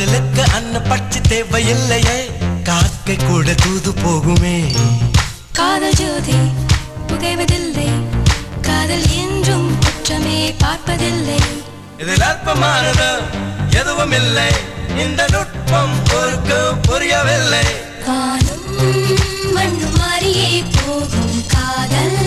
காதலுக்கு அன்ன பட்சி தேவையில்லையே காக்கை கூட தூது போகுமே காதல் ஜோதி புகைவதில்லை காதல் என்றும் குற்றமே பார்ப்பதில்லை இதில் அற்பமானது எதுவும் இல்லை இந்த நுட்பம் பொறுக்கு புரியவில்லை காணும் மண்ணு மாறியே போகும் காதல்